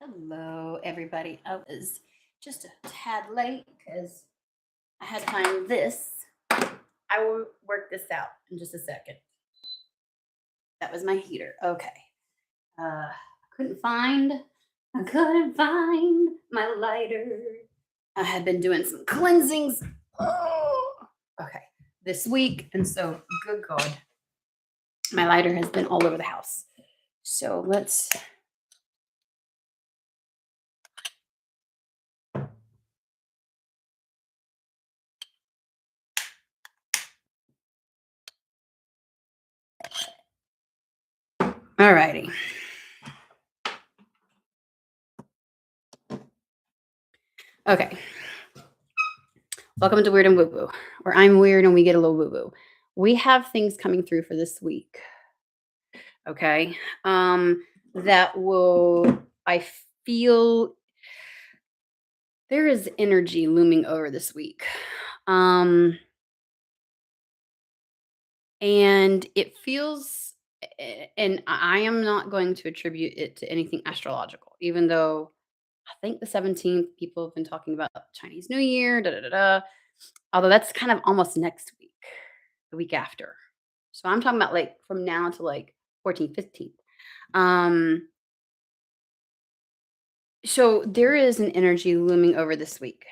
Hello, everybody. I was just a tad late because I had to find this. I will work this out in just a second. That was my heater. Okay. I couldn't find. I couldn't find my lighter. I had been doing some cleansings. Oh, okay. This week, and so good God, my lighter has been all over the house. So let's. All righty. Okay. Welcome to Weird and Woo Woo, where I'm weird and we get a little woo woo. We have things coming through for this week. Okay. That will, I feel there is energy looming over this week. And it feels, and I am not going to attribute it to anything astrological, even though I think the 17th, people have been talking about Chinese New Year, da da da da. Although that's kind of almost next week, the week after. So I'm talking about like from now to like 14th, 15th. Um, so there is an energy looming over this week.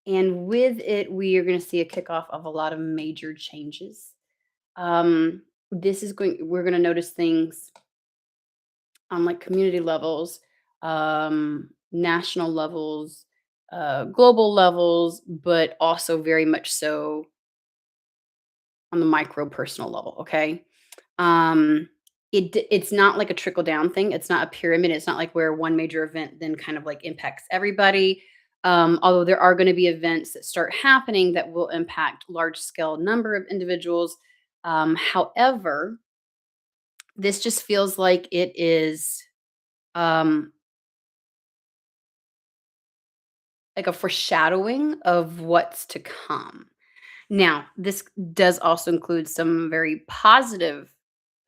And with it, we are going to see a kickoff of a lot of major changes. We're going to notice things on like community levels, national levels, global levels, but also very much so on the micro personal level. Okay. Um, it's not like a trickle down thing. It's not a pyramid. It's not like where one major event then kind of like impacts everybody. Although there are going to be events that start happening that will impact large scale number of individuals. However, this just feels like it is um, like a foreshadowing of what's to come. Now, this does also include some very positive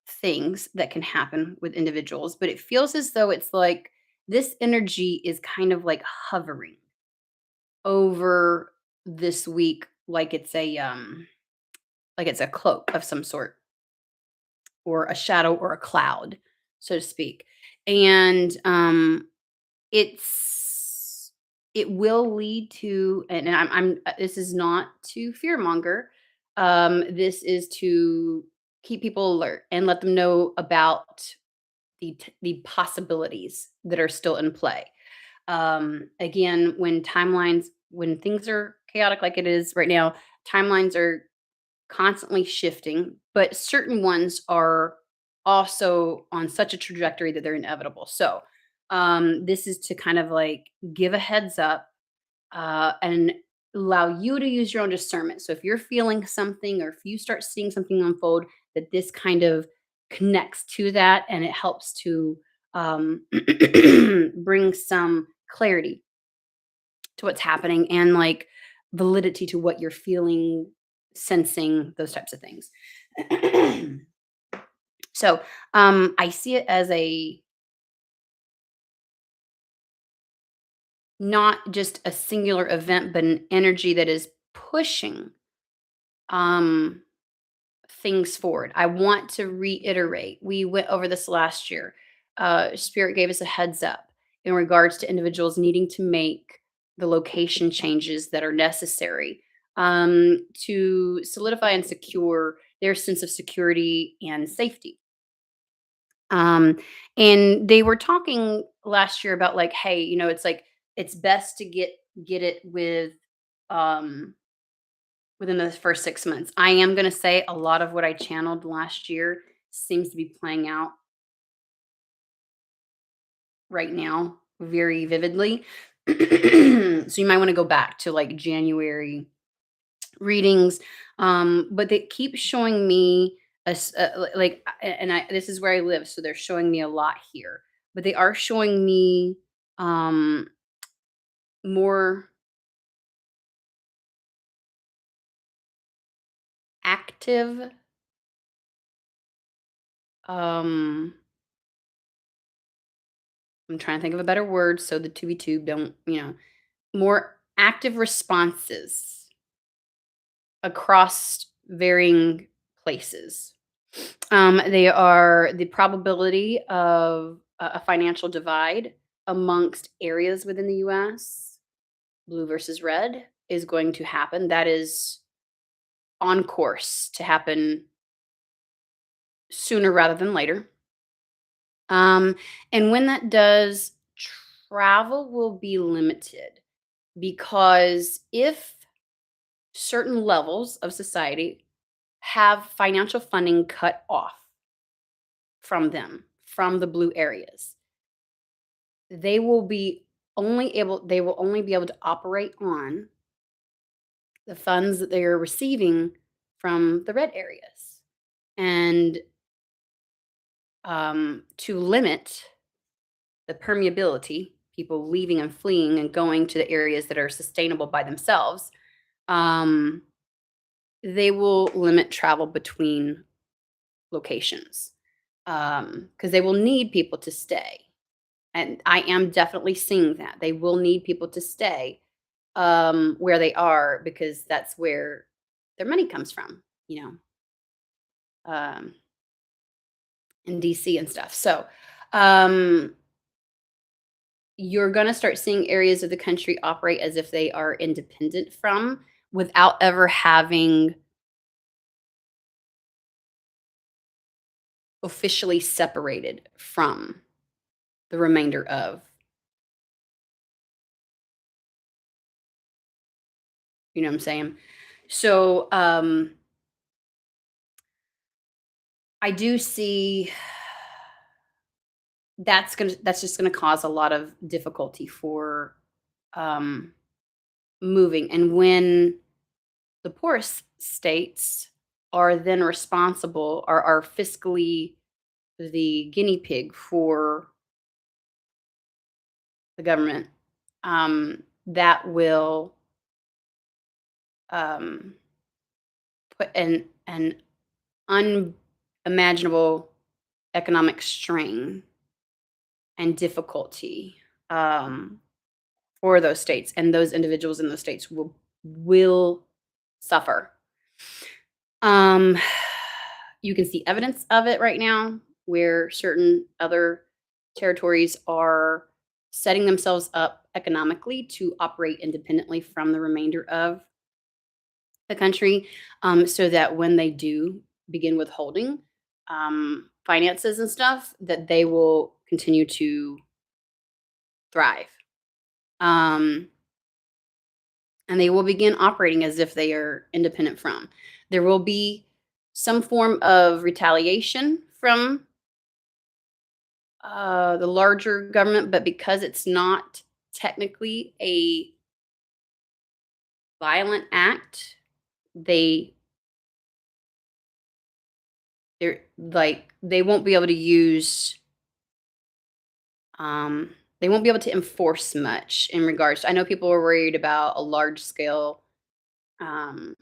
things that can happen with individuals, but it feels as though it's like this energy is kind of like hovering over this week like it's a cloak of some sort or a shadow or a cloud, so to speak. And it's it will lead to, and this is not to fearmonger. This is to keep people alert and let them know about the possibilities that are still in play. Again, when things are chaotic like it is right now, timelines are constantly shifting, but certain ones are also on such a trajectory that they're inevitable. So, this is to kind of like give a heads up and allow you to use your own discernment. So, if you're feeling something or if you start seeing something unfold, that this kind of connects to that and it helps to bring some clarity to what's happening and like validity to what you're feeling, sensing, those types of things. So I see it as a not just a singular event, but an energy that is pushing um things forward. I want to reiterate. We went over this last year. Spirit gave us a heads up in regards to individuals needing to make the location changes that are necessary to solidify and secure their sense of security and safety. Um, and they were talking last year about like, hey, it's like it's best to get it with um within the first 6 months. I am gonna say a lot of what I channeled last year seems to be playing out right now very vividly. So you might wanna go back to, like, January readings, but they keep showing me like, and this is where I live, so they're showing me a lot here, but they are showing me, um, more active, um I'm trying to think of a better word so the tubey tube don't, more active responses across varying places. They are the probability of a financial divide amongst areas within the US, blue versus red, is going to happen. That is on course to happen sooner rather than later. Um, and when that does, travel will be limited because if certain levels of society have financial funding cut off from them, from the blue areas, they will be they will only be able to operate on the funds that they are receiving from the red areas. And to limit the permeability, people leaving and fleeing and going to the areas that are sustainable by themselves, um, they will limit travel between locations because they will need people to stay. And I am definitely seeing that. They will need people to stay where they are because that's where their money comes from, um, in DC and stuff. So um, you're going to start seeing areas of the country operate as if they are independent from without ever having officially separated from the remainder of, you know what I'm saying? So I do see that's just gonna cause a lot of difficulty for um moving. And when the poorest states are then responsible or are fiscally the guinea pig for the government, that will um, put an unimaginable economic strain and difficulty for those states, and those individuals in those states will suffer. Um, you can see evidence of it right now, where certain other territories are setting themselves up economically to operate independently from the remainder of the country, so that when they do begin withholding finances and stuff, that they will continue to thrive. Um, and they will begin operating as if they are independent from. There will be some form of retaliation from the larger government, but because it's not technically a violent act, they they won't be able to use um, they won't be able to enforce much in regards to, I know people are worried about a large scale um,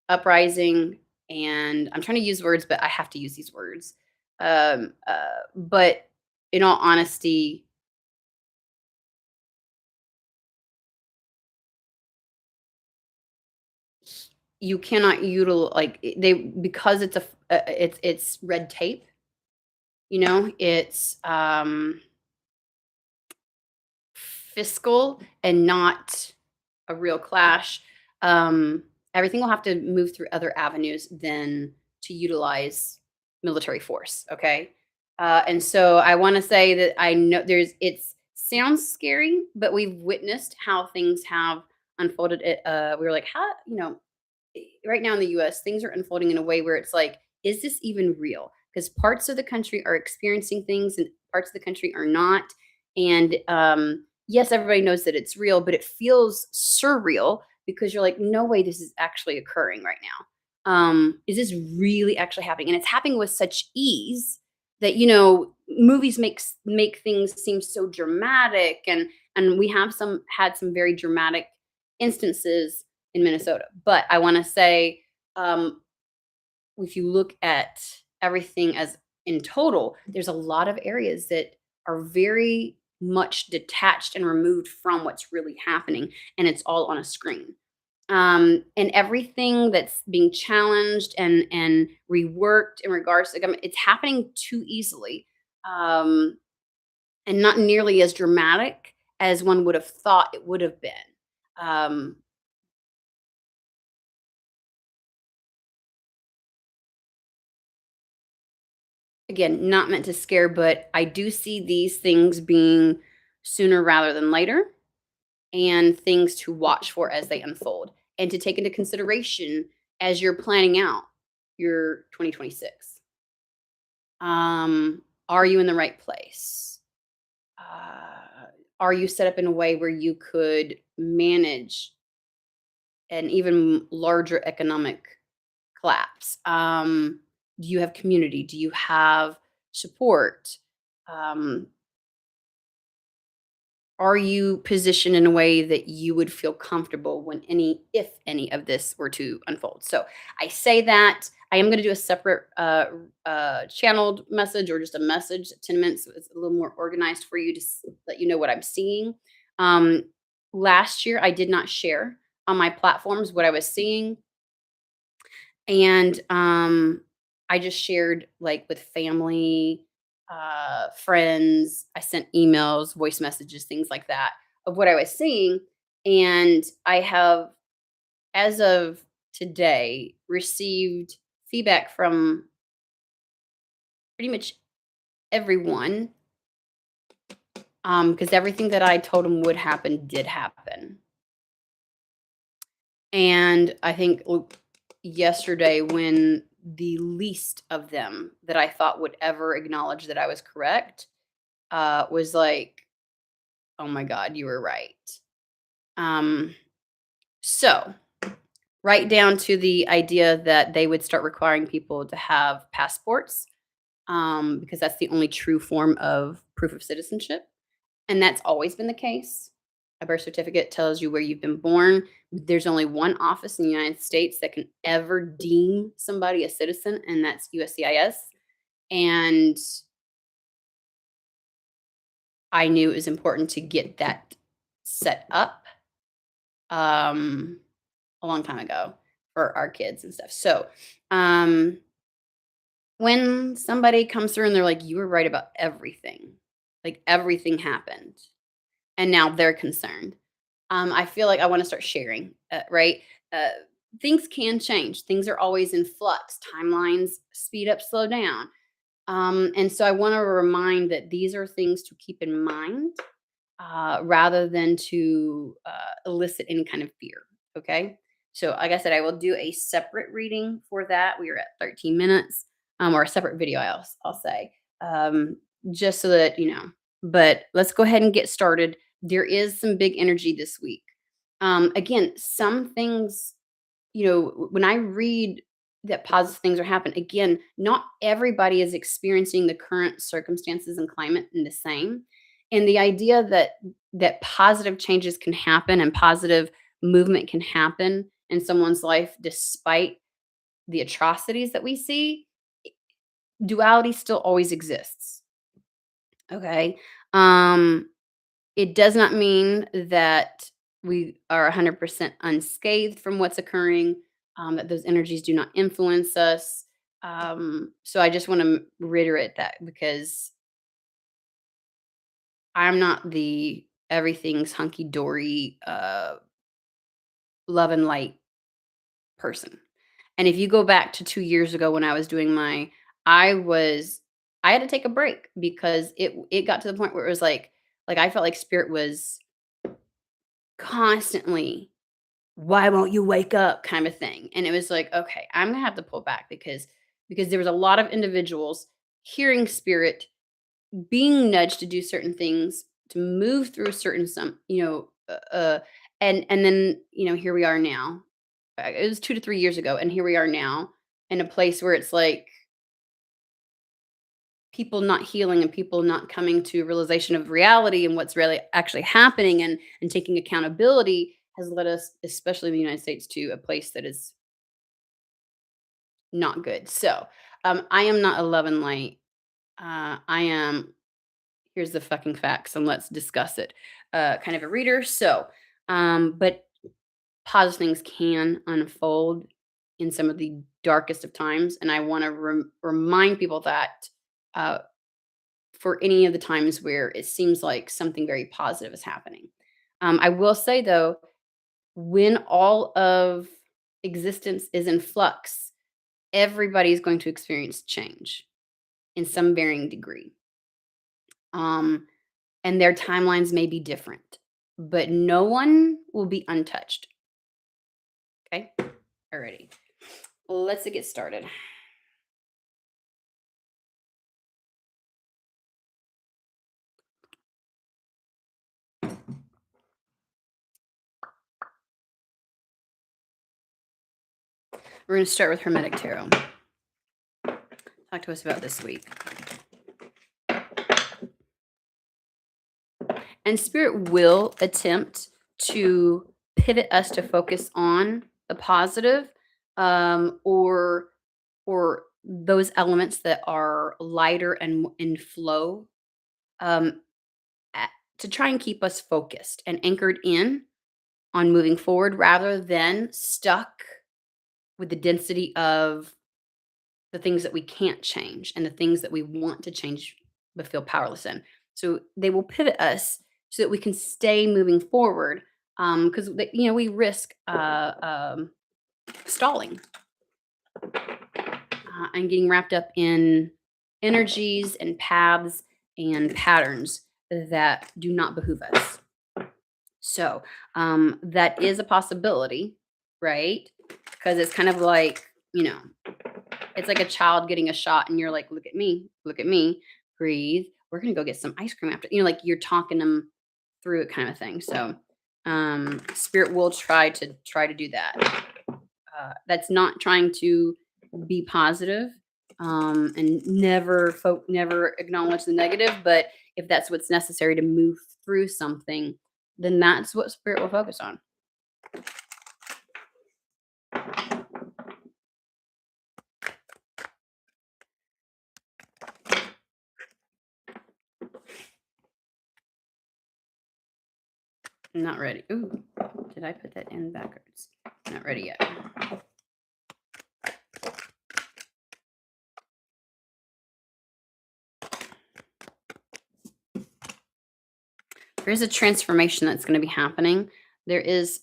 uprising, and I'm trying to use words, but I have to use these words. But in all honesty, you cannot utilize they because it's it's red tape. It's fiscal and not a real clash. Um, Everything will have to move through other avenues than to utilize military force. Okay. And so I want to say that I know it sounds scary, but we've witnessed how things have unfolded. We were like, how, right now in the US, things are unfolding in a way where it's like, is this even real? Because parts of the country are experiencing things and parts of the country are not. And yes, everybody knows that it's real, but it feels surreal because you're like, no way this is actually occurring right now. Is this really actually happening? And it's happening with such ease that movies make things seem so dramatic, and we have had some very dramatic instances in Minnesota. But I want to say, um, if you look at everything as in total, there's a lot of areas that are very much detached and removed from what's really happening, and it's all on a screen. And everything that's being challenged and reworked in regards to government, it's happening too easily, um, and not nearly as dramatic as one would have thought it would have been. Um, Again, not meant to scare, but I do see these things being sooner rather than later, and things to watch for as they unfold and to take into consideration as you're planning out your 2026. Are you in the right place? Are you set up in a way where you could manage an even larger economic collapse? Do you have community? Do you have support? Um, Are you positioned in a way that you would feel comfortable when any if any of this were to unfold? So, I say that I am gonna do a separate, channeled message or just a message, 10 minutes, so it's a little more organized for you to let you know what I'm seeing. Um, Last year, I did not share on my platforms what I was seeing, and, I just shared, like, with family, friends. I sent emails, voice messages, things like that of what I was seeing, and I have, as of today, received feedback from pretty much everyone, because everything that I told them would happen did happen. And I think yesterday, when the least of them that I thought would ever acknowledge that I was correct, was like, "Oh my god, you were right." Um, so right down to the idea that they would start requiring people to have passports, because that's the only true form of proof of citizenship. And that's always been the case. A birth certificate tells you where you've been born. There's only one office in the United States that can ever deem somebody a citizen, and that's USCIS. And I knew it was important to get that set up, um, a long time ago for our kids and stuff. So, um, when somebody comes through and they're like, "You were right about everything," like everything happened, and now they're concerned. I feel like I want to start sharing, right? Uh, Things can change. Things are always in flux. Timelines speed up, slow down. And so I want to remind that these are things to keep in mind, rather than to elicit any kind of fear. Okay. So, like I said, I will do a separate reading for that. We are at 13 minutes, or a separate video, I'll say, um, just so that, you know. But let's go ahead and get started. There is some big energy this week. Again, some things, when I read that positive things are happening, again, not everybody is experiencing the current circumstances and climate in the same. And the idea that positive changes can happen and positive movement can happen in someone's life despite the atrocities that we see, duality still always exists. Okay. Um, It does not mean that we are 100% unscathed from what's occurring, that those energies do not influence us. So I just want to reiterate that, because I'm not the everything's hunky dory, love and light person. And if you go back to 2 years ago when I was doing I was, I had to take a break because it got to the point where it was like I felt like spirit was constantly, "Why won't you wake up?" kind of thing. And it was like, "Okay, I'm gonna have to pull back," because there was a lot of individuals hearing spirit, being nudged to do certain things, to move through certain and then, here we are now. It was 2 to 3 years ago, and here we are now in a place where it's like people not healing and people not coming to realization of reality and what's really actually happening, and taking accountability has led us, especially in the United States, to a place that is not good. So, I am not a love and light. I am. here's the fucking facts and let's discuss it, kind of a reader. So, but positive things can unfold in some of the darkest of times. And I want to remind people that uh, for any of the times where it seems like something very positive is happening. I will say, though, when all of existence is in flux, everybody's going to experience change in some varying degree. Um, and their timelines may be different, but no one will be untouched. Okay. Alrighty. Let's get started. We're going to start with Hermetic Tarot. Talk to us about this week. And Spirit will attempt to pivot us to focus on the positive, or those elements that are lighter and in flow, um, to try and keep us focused and anchored in on moving forward rather than stuck with the density of the things that we can't change and the things that we want to change but feel powerless in. So they will pivot us so that we can stay moving forward, because we risk stalling, and getting wrapped up in energies and paths and patterns that do not behoove us. So that is a possibility, right? Because it's kind of like, it's like a child getting a shot and you're like, look at me, breathe. We're going to go get some ice cream after, like you're talking them through it kind of thing. So Spirit will try to do that. That's not trying to be positive, and never acknowledge the negative. But if that's what's necessary to move through something, then that's what Spirit will focus on. I'm not ready. Ooh, did I put that in backwards? Not ready yet. There is a transformation that's going to be happening. There is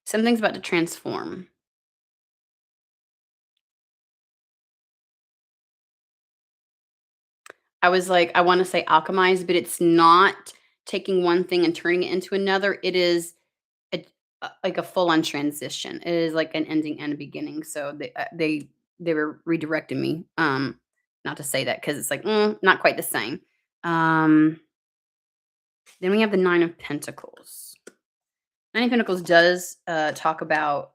something's about to transform. I was like, I want to say alchemize, but it's not taking one thing and turning it into another. It is like a full on transition. It is like an ending and a beginning. So they were redirecting me. Not to say that because it's like not quite the same. Then we have the Nine of Pentacles. Nine of Pentacles does talk about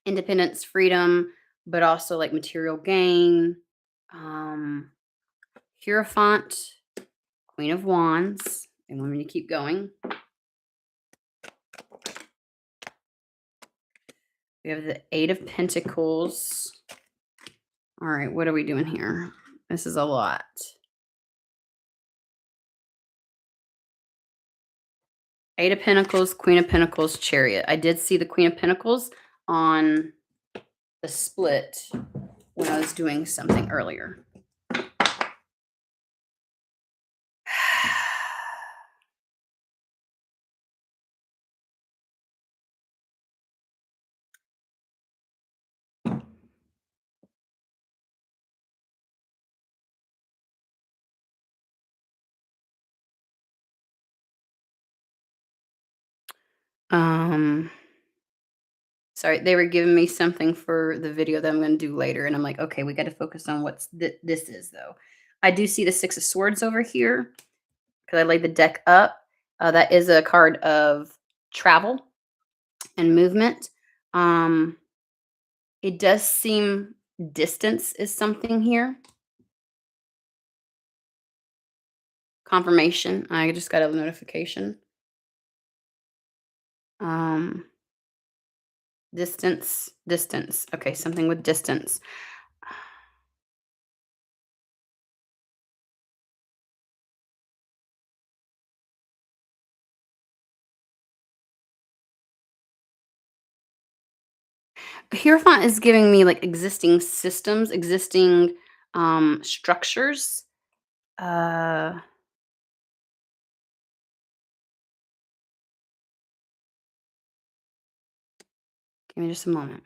independence, freedom, but also like material gain. Hierophant, Queen of Wands. They want me to keep going. We have the Eight of Pentacles. All right, what are we doing here? This is a lot. Eight of Pentacles, Queen of Pentacles, Chariot. I did see the Queen of Pentacles on the split when I was doing something earlier. Sorry, they were giving me something for the video that I'm going to do later, and I'm like, okay, we got to focus on what's this is though. I do see the Six of Swords over here because I laid the deck up. That is a card of travel and movement. It does seem distance is something here. Confirmation. I just got a notification. Distance. Okay, something with distance. Hierophant is giving me like existing systems, existing structures. Uh Give me just a moment.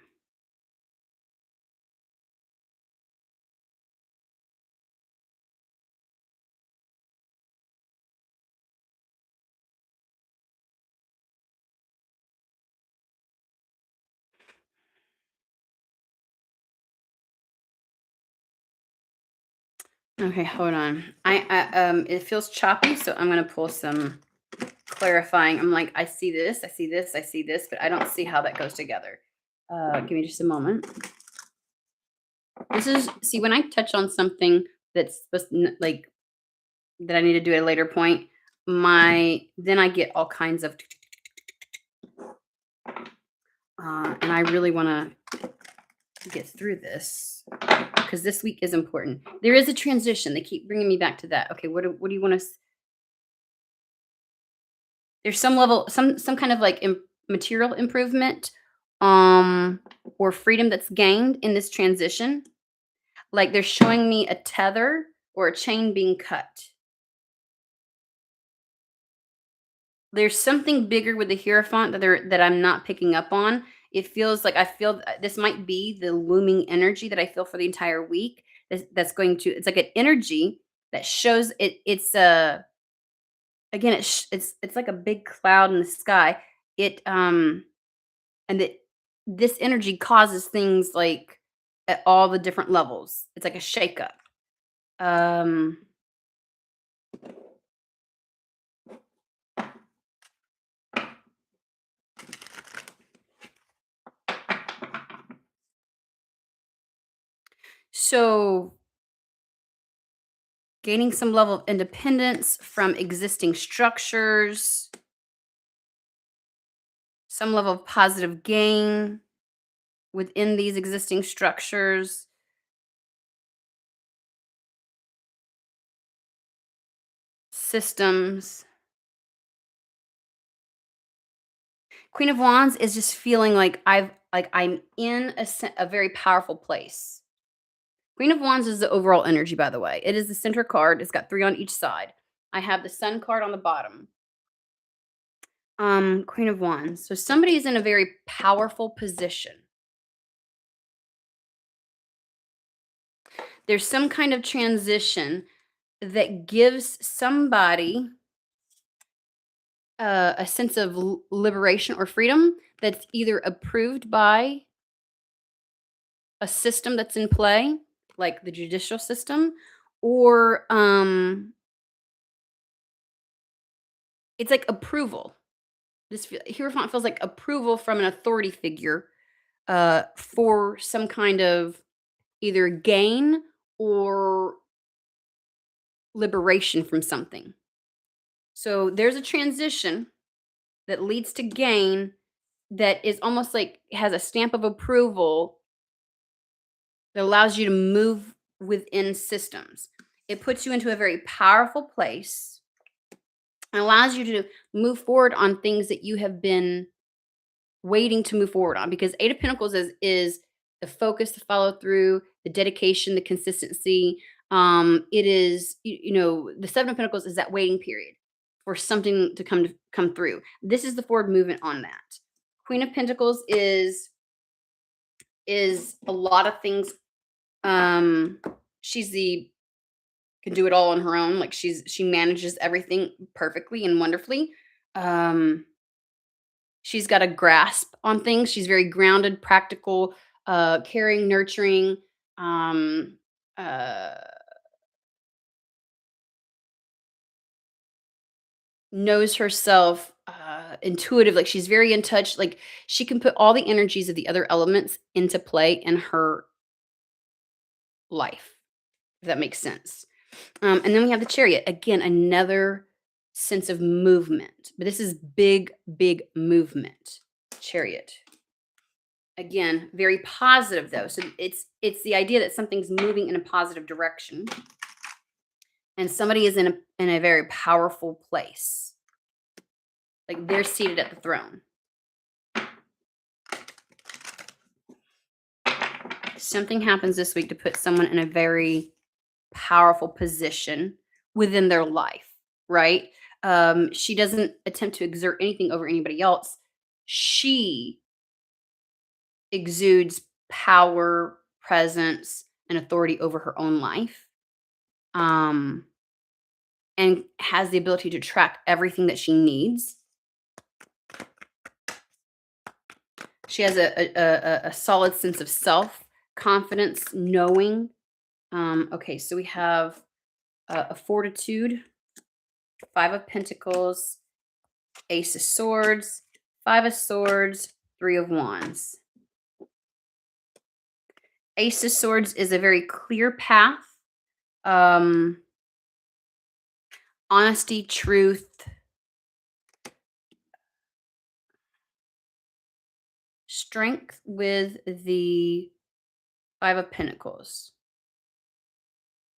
Okay, hold on. It feels choppy, so I'm gonna pull some clarifying. I'm like, I see this, I see this, I see this, but I don't see how that goes together. Give me just a moment. This is see when I touch on something that's supposed like that I need to do at a later point, my then I get all kinds of and I really want to get through this because this week is important. There is a transition. They keep bringing me back to that. Okay, what do you want to there's some level some kind of like material improvement or freedom that's gained in this transition. Like they're showing me a tether or a chain being cut. There's something bigger with the Hierophant that I'm not picking up on. It feels like I feel this might be the looming energy that I feel for the entire week. That's going to it's like an energy that shows it's again it's like a big cloud in the sky. It and that this energy causes things like at all the different levels. It's like a shakeup. Um so gaining some level of independence from existing structures, some level of positive gain within these existing structures, systems. Queen of Wands is just feeling like I'm in a very powerful place. Queen of Wands is the overall energy, by the way. It is the center card. It's got 3 on each side. I have the Sun card on the bottom. Queen of Wands. So somebody is in a very powerful position. There's some kind of transition that gives somebody a sense of liberation or freedom that's either approved by a system that's in play, like the judicial system, or it's like approval. Hierophant feels like approval from an authority figure for some kind of either gain or liberation from something. So there's a transition that leads to gain that is almost like has a stamp of approval that allows you to move within systems. It puts you into a very powerful place and allows you to move forward on things that you have been waiting to move forward on because Eight of Pentacles is the focus, the follow through, the dedication, the consistency. It is the Seven of Pentacles is that waiting period for something to come through. This is the forward movement on that. Queen of Pentacles is a lot of things. She's the can do it all on her own. Like she manages everything perfectly and wonderfully. Um, she's got a grasp on things. She's very grounded, practical, caring, nurturing. Um, uh, Knows herself, intuitive. Like she's very in touch. Like she can put all the energies of the other elements into play in her life. If that makes sense. And then we have the Chariot. Again, another sense of movement, but this is big, big movement. Chariot. Again, very positive though. So it's the idea that something's moving in a positive direction, and somebody is in a very powerful place. Like they're seated at the throne. Something happens this week to put someone in a very powerful position within their life, right? She doesn't attempt to exert anything over anybody else. She exudes power, presence, and authority over her own life. Um, and has the ability to track everything that she needs. She has a solid sense of self, confidence, knowing. Okay, so we have a fortitude, Five of Pentacles, Ace of Swords, Five of Swords, Three of Wands. Ace of Swords is a very clear path. Honesty, truth, strength with the Five of Pentacles.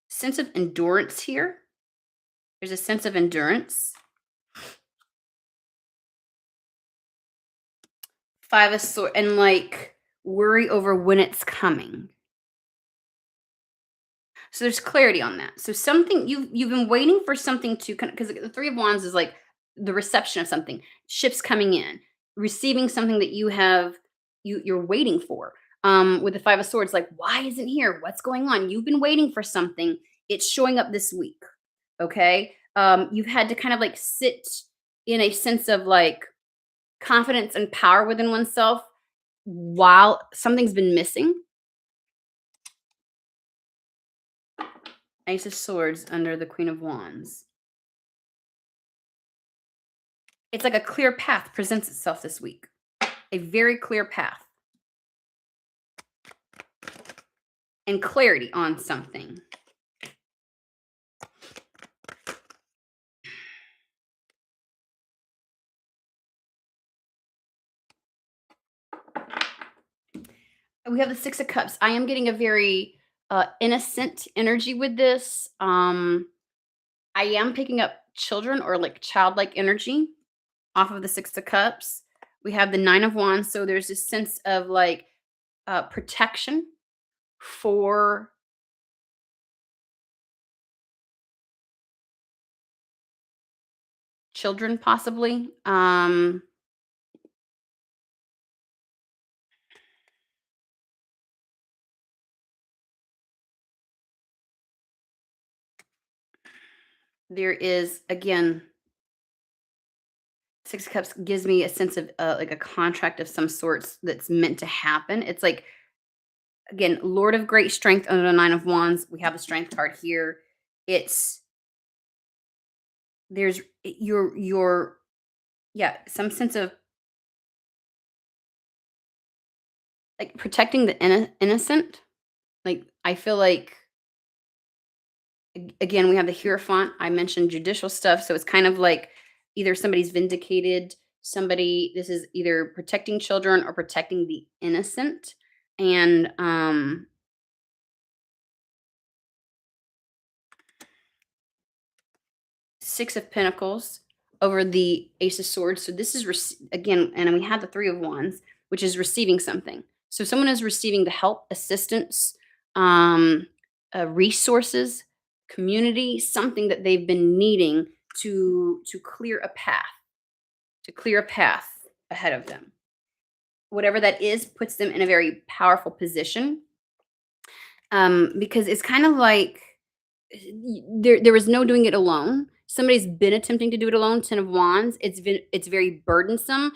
Sense of endurance here. There's a sense of endurance. Five of Swords, and like worry over when it's coming. So there's clarity on that. So something you've been waiting for something to kind of, because the Three of Wands is like the reception of something, ships coming in, receiving something that you're waiting for. With the Five of Swords, like why isn't here? What's going on? You've been waiting for something. It's showing up this week. Okay. You've had to kind of like sit in a sense of like confidence and power within oneself while something's been missing. Ace of Swords under the Queen of Wands. It's like a clear path presents itself this week. A very clear path. And clarity on something. We have the Six of Cups. I am getting a very innocent energy with this. I am picking up children or like childlike energy off of the Six of Cups. We have the Nine of Wands. So there's this sense of like protection for children, possibly. There is, again, Six of Cups gives me a sense of like a contract of some sorts that's meant to happen. It's like, again, Lord of Great Strength under the Nine of Wands. We have the Strength card here. It's there's your yeah, some sense of like protecting the innocent. Like I feel like again, we have the Hierophant. I mentioned judicial stuff, so it's kind of like either somebody's vindicated, somebody this is either protecting children or protecting the innocent. And Six of Pentacles over the Ace of Swords. So this is again, and we had the Three of Wands, which is receiving something. So someone is receiving the help, assistance, um, resources, community, something that they've been needing to clear a path, to clear a path ahead of them. Whatever that is puts them in a very powerful position, because it's kind of like there was no doing it alone. Somebody's been attempting to do it alone. Ten of Wands. It's very burdensome.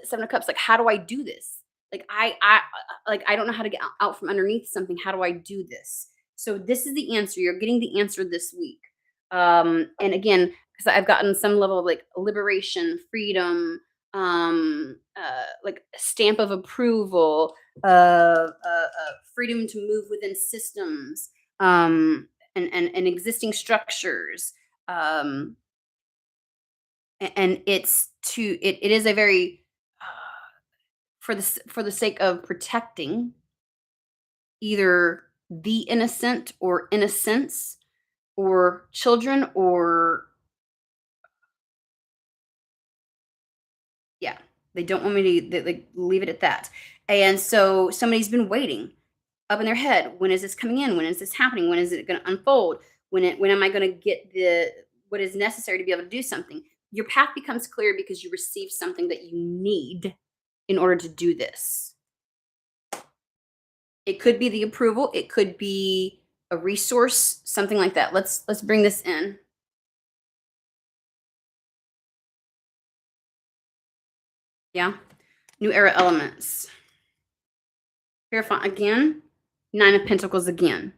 Seven of Cups. Like, how do I do this? Like I don't know how to get out from underneath something. How do I do this? So this is the answer. You're getting the answer this week. And again, because I've gotten some level of like liberation, freedom, like a stamp of approval, freedom to move within systems. And existing structures. And it is a very for the sake of protecting either the innocent or innocence or children or yeah, they don't want me to like leave it at that. And so somebody's been waiting. up in their head. When is this coming in? When is this happening? When is it going to unfold? When am I going to get the what is necessary to be able to do something? Your path becomes clear because you receive something that you need in order to do this. It could be the approval, it could be a resource, something like that. Let's bring this in. Yeah. New era elements. Verify again. 9 of Pentacles again.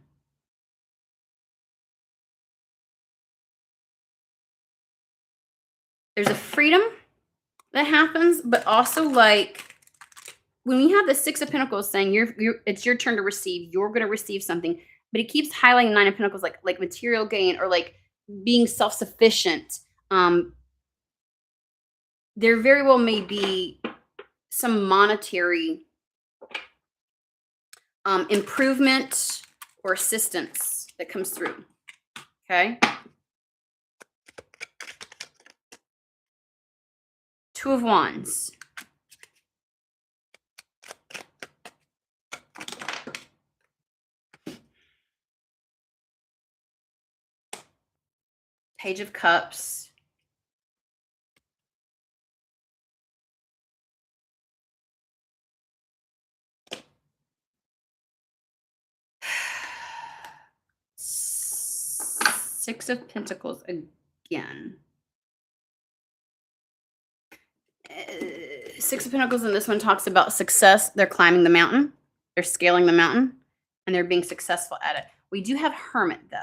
There's a freedom that happens, but also like when we have the 6 of Pentacles saying it's your turn to receive, you're going to receive something, but it keeps highlighting 9 of Pentacles like material gain or like being self-sufficient. There very well may be some monetary improvement or assistance that comes through. Okay. 2 of Wands. Page of Cups. Six of Pentacles again. 6 of Pentacles in this one talks about success. They're climbing the mountain. They're scaling the mountain. And they're being successful at it. We do have Hermit, though.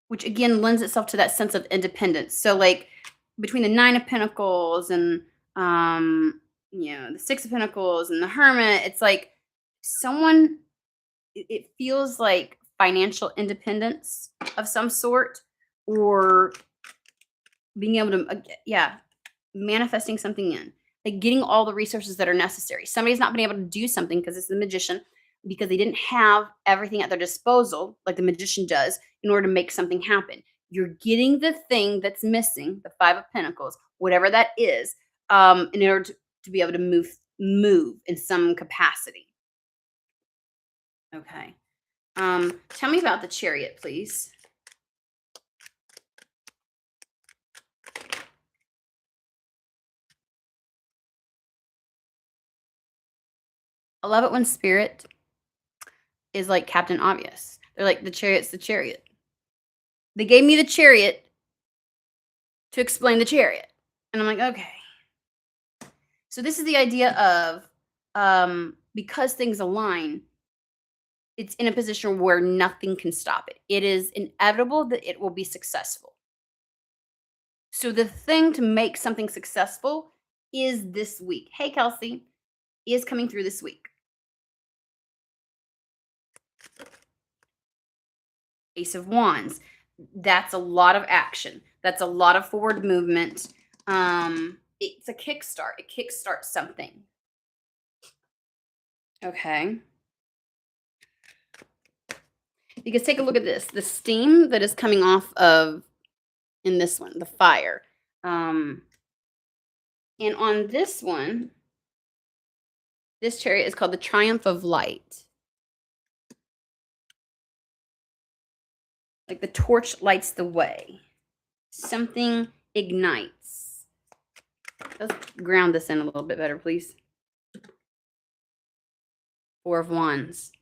Which, again, lends itself to that sense of independence. So, like, between the 9 of Pentacles and, the 6 of Pentacles and the Hermit, it's like someone, it feels like financial independence of some sort or being able to, manifesting something in, like getting all the resources that are necessary. Somebody's not been able to do something because it's the magician, because they didn't have everything at their disposal, like the magician does, in order to make something happen. You're getting the thing that's missing, the 5 of Pentacles, whatever that is, in order to be able to move in some capacity. Okay. Tell me about the Chariot, please. I love it when Spirit is like Captain Obvious. They're like, the Chariot's the Chariot. They gave me the Chariot to explain the Chariot. And I'm like, okay. So this is the idea of because things align, it's in a position where nothing can stop it. It is inevitable that it will be successful. So the thing to make something successful is this week. Hey, Kelsey, is coming through this week. Ace of Wands. That's a lot of action. That's a lot of forward movement. It's a kickstart. It kickstarts something. Okay. Because take a look at this. The steam that is coming off of, in this one, the fire. And on this one, this Chariot is called the Triumph of Light. Like the torch lights the way. Something ignites. Let's ground this in a little bit better, please. 4 of Wands.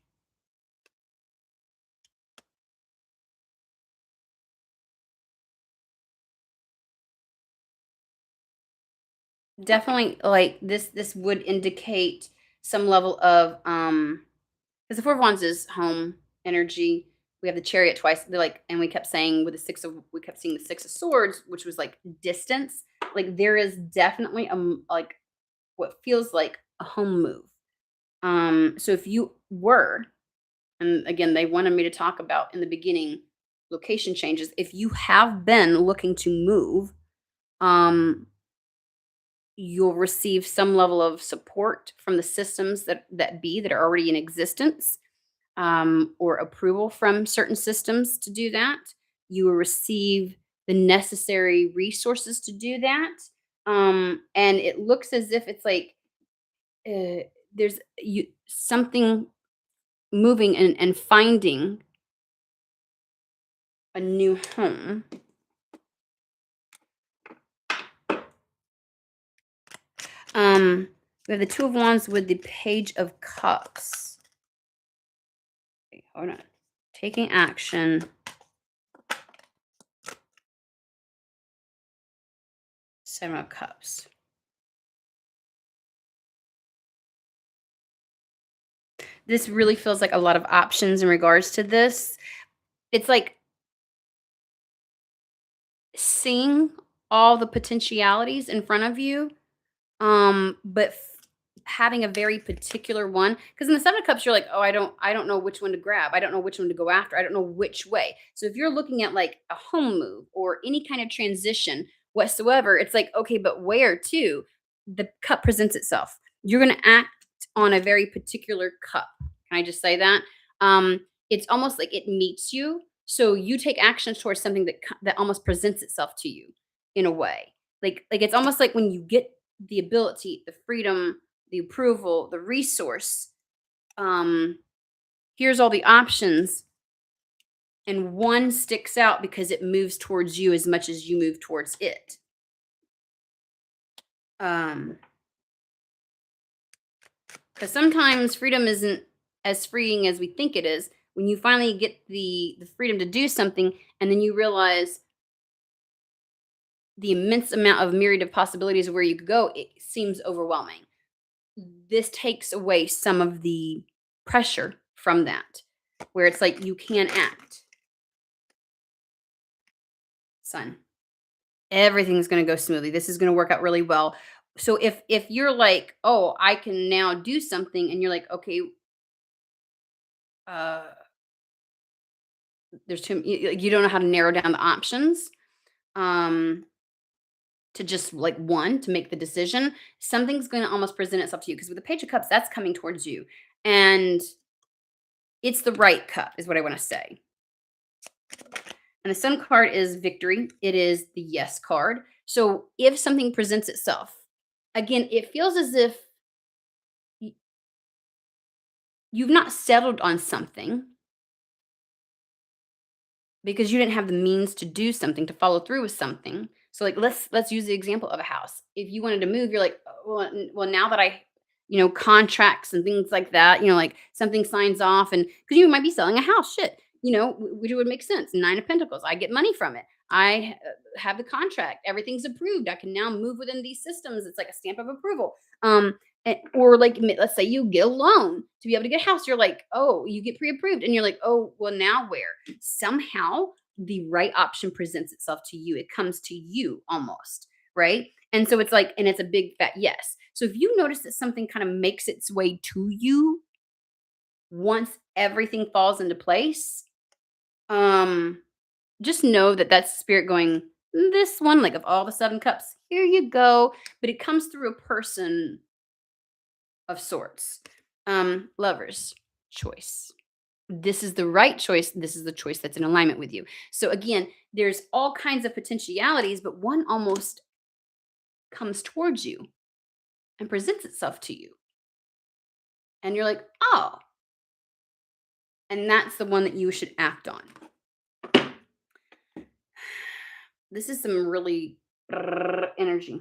Definitely, like this would indicate some level of because the 4 of Wands is home energy. We have the Chariot twice. They're like, and we kept saying with we kept seeing the 6 of Swords, which was like distance. Like there is definitely like what feels like a home move. So if you were, and again, they wanted me to talk about in the beginning location changes. If you have been looking to move, you'll receive some level of support from the systems that are already in existence, or approval from certain systems to do that. You will receive the necessary resources to do that. And it looks as if it's like there's you something moving and finding a new home. Um, we have the Two of Wands with the Page of Cups. Wait, hold on. Taking action. Seven of Cups. This really feels like a lot of options in regards to this. It's like seeing all the potentialities in front of you, but having a very particular one. Because in the Seven of Cups, you're like, oh, I don't know which one to grab. I don't know which one to go after. I don't know which way. So if you're looking at like a home move or any kind of transition whatsoever, it's like, okay, but where to? The cup presents itself. You're gonna act on a very particular cup. Can I just say that? It's almost like it meets you. So you take actions towards something that almost presents itself to you in a way. Like it's almost like when you get the ability, the freedom, the approval, the resource. Um, Here's all the options, and one sticks out because it moves towards you as much as you move towards it. Um, because sometimes freedom isn't as freeing as we think it is. When you finally get the freedom to do something, and then you realize the immense amount of myriad of possibilities of where you could go, it seems overwhelming. This takes away some of the pressure from that, where it's like you can act. Son, everything's going to go smoothly. This is going to work out really well. So if you're like, oh, I can now do something, and you're like, okay, uh, there's too you don't know how to narrow down the options. Um, to just like one to make the decision, something's going to almost present itself to you because with the Page of Cups, that's coming towards you, and it's the right cup, is what I want to say. And the Sun card is victory. It is the yes card. So if something presents itself, again, it feels as if you've not settled on something because you didn't have the means to do something, to follow through with something. So like let's use the example of a house. If you wanted to move, you're like, "Oh, well, now that I, contracts and things like that, like something signs off, and because you might be selling a house, shit, which would make sense. Nine of Pentacles, I get money from it. I have the contract, everything's approved. I can now move within these systems. It's like a stamp of approval. Or like let's say you get a loan to be able to get a house. You're like, oh, you get pre-approved, and you're like, oh, well, now where? Somehow the right option presents itself to you. It comes to you almost, right? And so it's like, and it's a big fat yes. So if you notice that something kind of makes its way to you once everything falls into place, um, just know that that's spirit going, this one, like of all the seven cups, here you go. But it comes through a person of sorts. Lovers, choice. This is the right choice. This is the choice that's in alignment with you. So again, there's all kinds of potentialities, but one almost comes towards you and presents itself to you. And you're like, oh, and that's the one that you should act on. This is some really energy.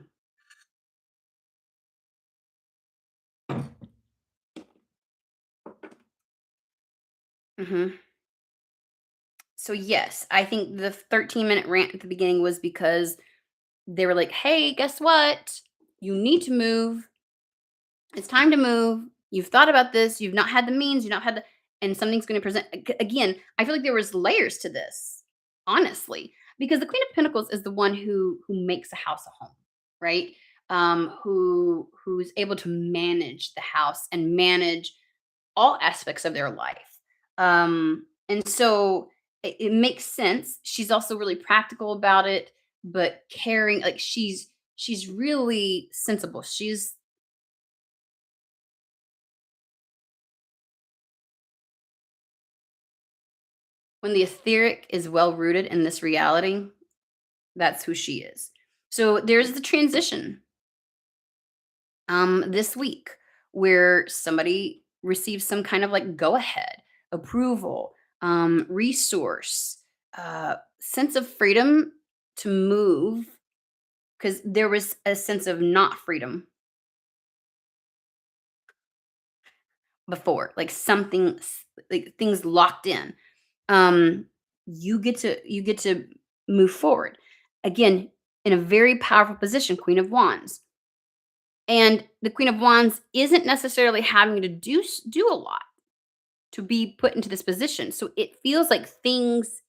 So yes, I think the 13-minute rant at the beginning was because they were like, hey, guess what? You need to move. It's time to move. You've thought about this. You've not had the means. You've not had the, and something's going to present. Again, I feel like there was layers to this, honestly, because the Queen of Pentacles is the one who makes a house a home, right? Who's able to manage the house and manage all aspects of their life. And so it makes sense. She's also really practical about it, but caring. Like she's really sensible. She's when the etheric is well rooted in this reality, that's who she is. So there's the transition this week where somebody receives some kind of like go ahead, approval, resource, sense of freedom to move, because there was a sense of not freedom before, like like things locked in. um you get to move forward again in a very powerful position, Queen of Wands. And the Queen of Wands isn't necessarily having to do a lot to be put into this position, so it feels like things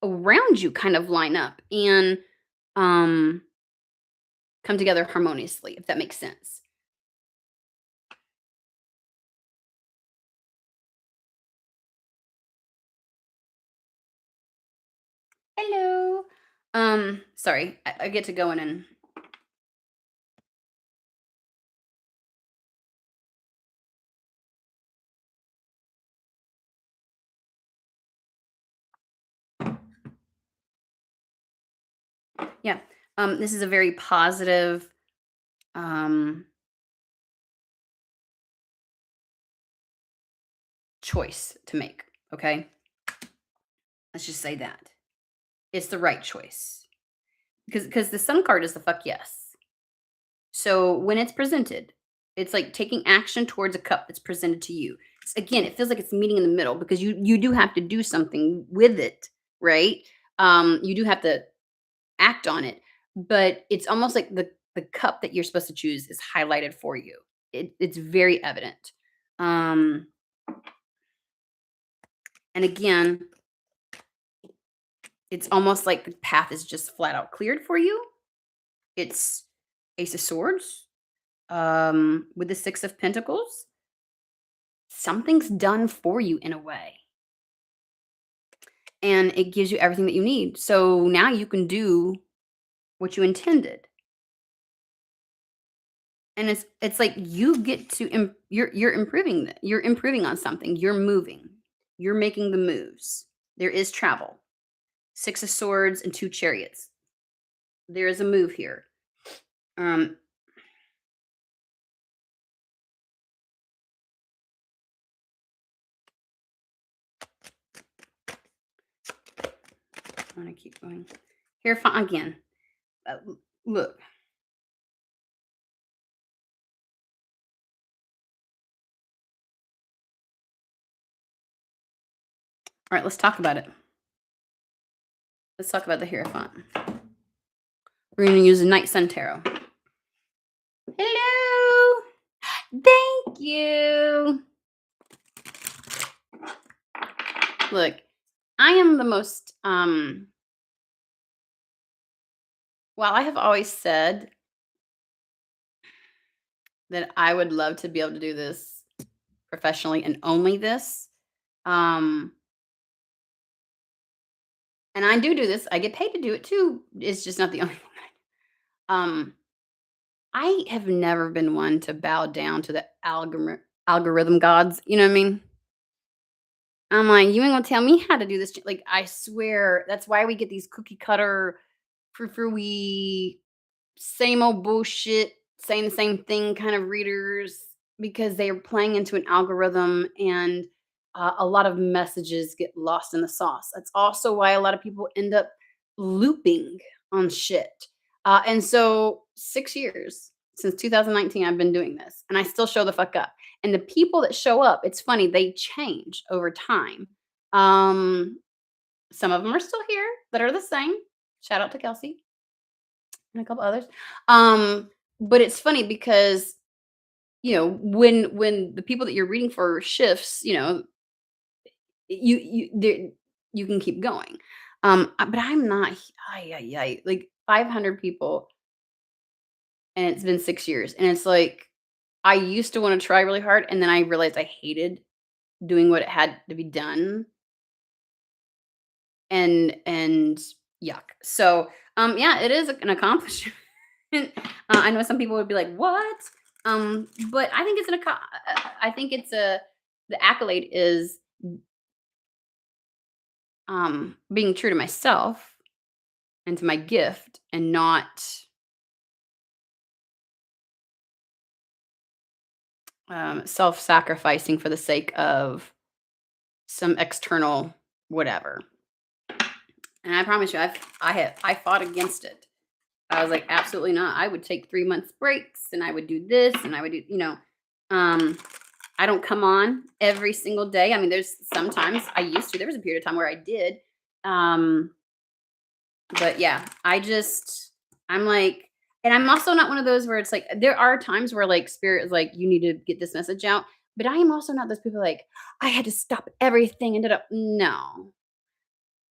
around you kind of line up and um come together harmoniously, if that makes sense. Hello. Sorry, I get to go in and yeah. This is a very positive um choice to make. Okay, let's just say that it's the right choice because the Sun card is the fuck yes. So when it's presented, it's like taking action towards a cup that's presented to you. Again, it feels like it's meeting in the middle because you do have to do something with it, right? You do have to act on it, but it's almost like the cup that you're supposed to choose is highlighted for you. It's very evident. Um, and again, it's almost like the path is just flat out cleared for you. It's Ace of Swords, with the Six of Pentacles. Something's done for you in a way, and it gives you everything that you need. So now you can do what you intended. And it's like you get to you're improving you're improving on something. You're moving. You're making the moves. There is travel. Six of Swords and two Chariots. There is a move here. Um, I'm gonna keep going. Here, again. Look, all right, let's talk about it. Let's talk about the Hierophant. We're going to use a Night Sun Tarot. Hello. Thank you. Look, I am the most, well, I have always said that I would love to be able to do this professionally and only this. Um, and I do this. I get paid to do it too. It's just not the only thing. Um, I have never been one to bow down to the algorithm gods. You know what I mean? I'm like, you ain't gonna tell me how to do this. Like, I swear, that's why we get these cookie cutter, frou same old bullshit, saying the same thing kind of readers because they are playing into an algorithm and a lot of messages get lost in the sauce. That's also why a lot of people end up looping on shit. And so 6 years since 2019, I've been doing this and I still show the fuck up. And the people that show up, it's funny, they change over time. Um, some of them are still here that are the same. Shout out to Kelsey and a couple others. But it's funny because when the people that you're reading for shifts, you can keep going. But I'm not. Like 500 people, and it's been 6 years, and it's like I used to want to try really hard, and then I realized I hated doing what it had to be done, and yuck. So yeah, it is an accomplishment. I know some people would be like, "What?" But I think I think it's a the accolade is being true to myself and to my gift, and not self-sacrificing for the sake of some external whatever. And I promise you, I fought against it. I was like, absolutely not. I would take 3 months breaks and I would do this and I would do, um, I don't come on every single day. I mean, there's sometimes I used to. There was a period of time where I did. Um, but yeah, I'm like, and I'm also not one of those where it's like there are times where like spirit is like, you need to get this message out. But I am also not those people like, I had to stop everything and did up. No.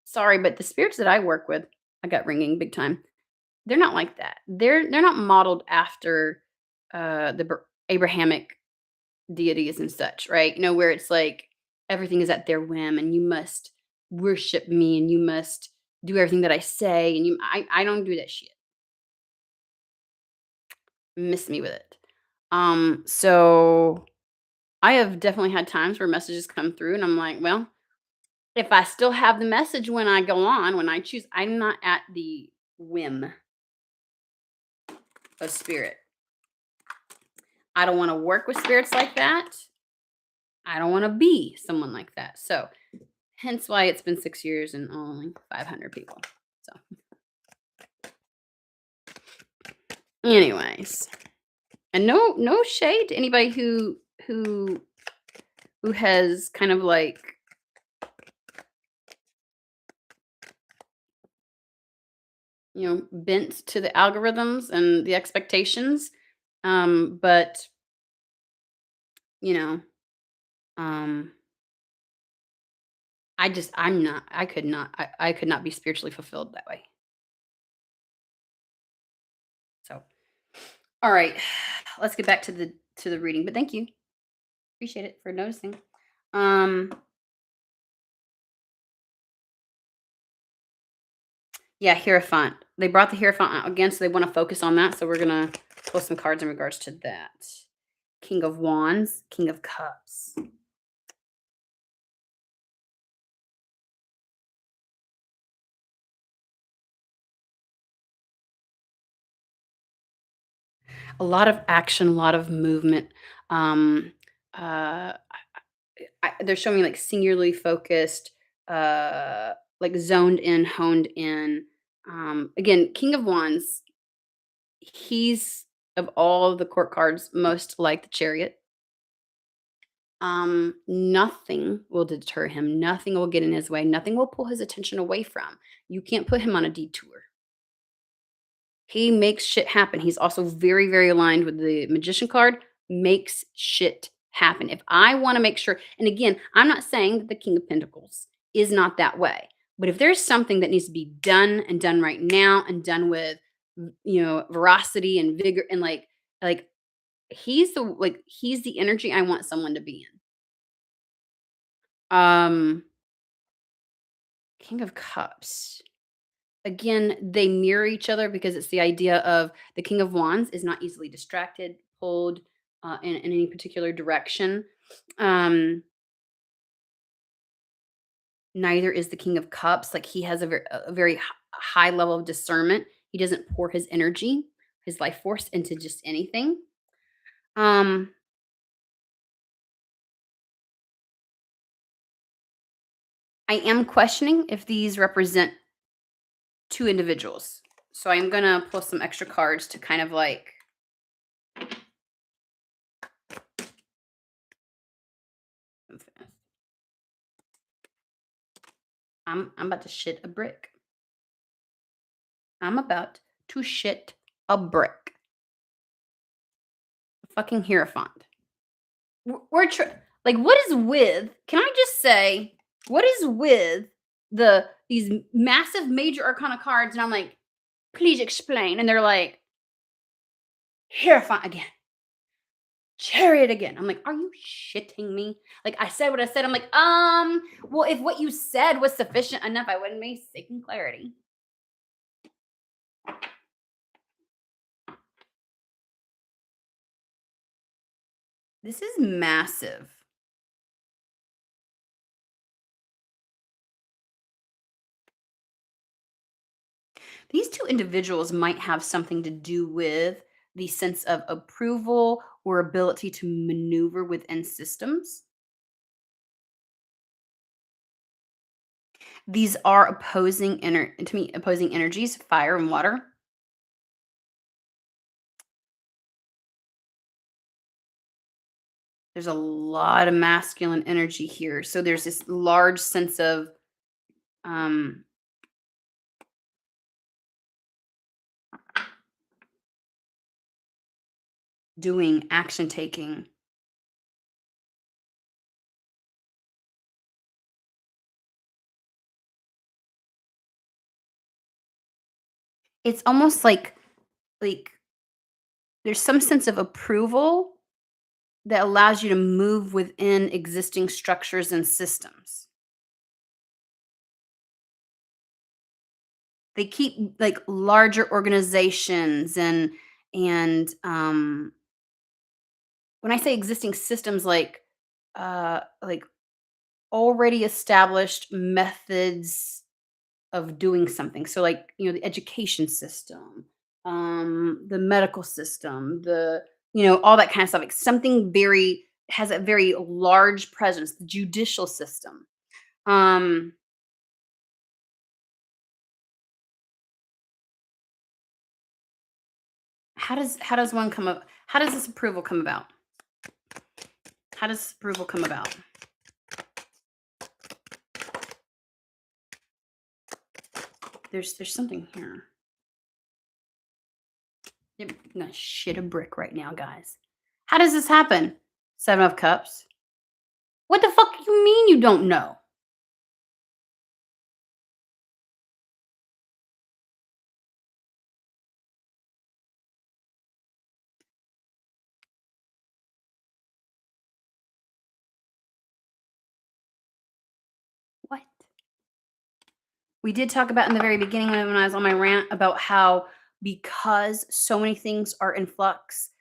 Sorry, but the spirits that I work with, I got ringing big time. They're not like that. They're not modeled after Abrahamic deities and such, right? Where it's like everything is at their whim and you must worship me and you must do everything that I say and I don't do that shit. Miss me with it. So I have definitely had times where messages come through and I'm like, well, if I still have the message when I go on, when I choose, I'm not at the whim of spirit. I don't want to work with spirits like that. I don't want to be someone like that. So, hence why it's been 6 years and only 500 people. So, anyways, and no shade to anybody who has kind of like bent to the algorithms and the expectations. But you know, um, I'm not. I could not. I could not be spiritually fulfilled that way. So, all right, let's get back to the reading. But thank you, appreciate it for noticing. Um, yeah, Hierophant. They brought the Hierophant out again, so they want to focus on that. So we're gonna pull some cards in regards to that. King of Wands, King of Cups. A lot of action, a lot of movement. Um, uh, they're showing me like singularly focused, like zoned in, honed in. Again, King of Wands. He's of all the court cards most like the Chariot. Nothing will deter him. Nothing will get in his way. Nothing will pull his attention away from. You can't put him on a detour. He makes shit happen. He's also very, very aligned with the magician card, makes shit happen. If I want to make sure, and again, I'm not saying that the King of Pentacles is not that way, but if there's something that needs to be done and done right now and done with, veracity and vigor and like he's the energy I want someone to be in. King of Cups. Again, they mirror each other because it's the idea of the King of Wands is not easily distracted, pulled in any particular direction. Um, Neither is the King of Cups. Like he has a very high level of discernment. He doesn't pour his energy, his life force into just anything. Um, I am questioning if these represent two individuals. So I'm gonna pull some extra cards to kind of like I'm about to shit a brick. I'm about to shit a brick. Fucking Hierophant. Like, what is with? Can I just say, what is with these massive major arcana cards? And I'm like, please explain. And they're like, Hierophant again, Chariot again. I'm like, are you shitting me? Like, I said what I said. I'm like, well, if what you said was sufficient enough, I wouldn't be seeking clarity. This is massive. These two individuals might have something to do with the sense of approval or ability to maneuver within systems. These are to me, opposing energies, fire and water. There's a lot of masculine energy here. So there's this large sense of um, doing, action taking. It's almost like there's some sense of approval that allows you to move within existing structures and systems. They keep like larger organizations and when I say existing systems like already established methods of doing something. So like, the education system, the medical system, all that kind of stuff. Like something very has a very large presence, the judicial system. Um, how does one come up? How does this approval come about? How does this approval come about? There's something here. I'm gonna shit a brick right now, guys. How does this happen? Seven of Cups. What the fuck you mean you don't know? What? We did talk about in the very beginning when I was on my rant about how because so many things are in flux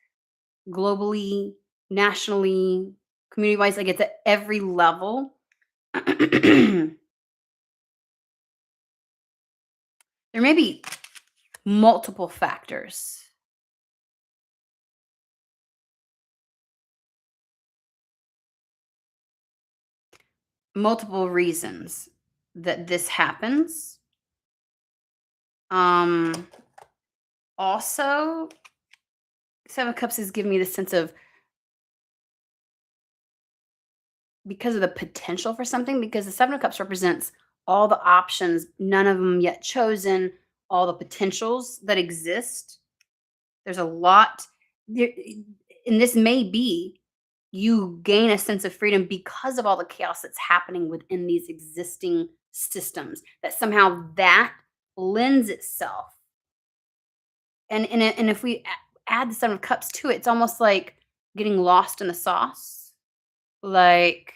globally, nationally, community wise, like it's at every level. There may be multiple factors, multiple reasons that this happens. Um, Also, Seven of Cups has given me the sense of because of the potential for something, because the Seven of Cups represents all the options, none of them yet chosen, all the potentials that exist. There's a lot there, and this may be you gain a sense of freedom because of all the chaos that's happening within these existing systems, that somehow that lends itself. And if we add the Seven of Cups to it, it's almost like getting lost in the sauce. Like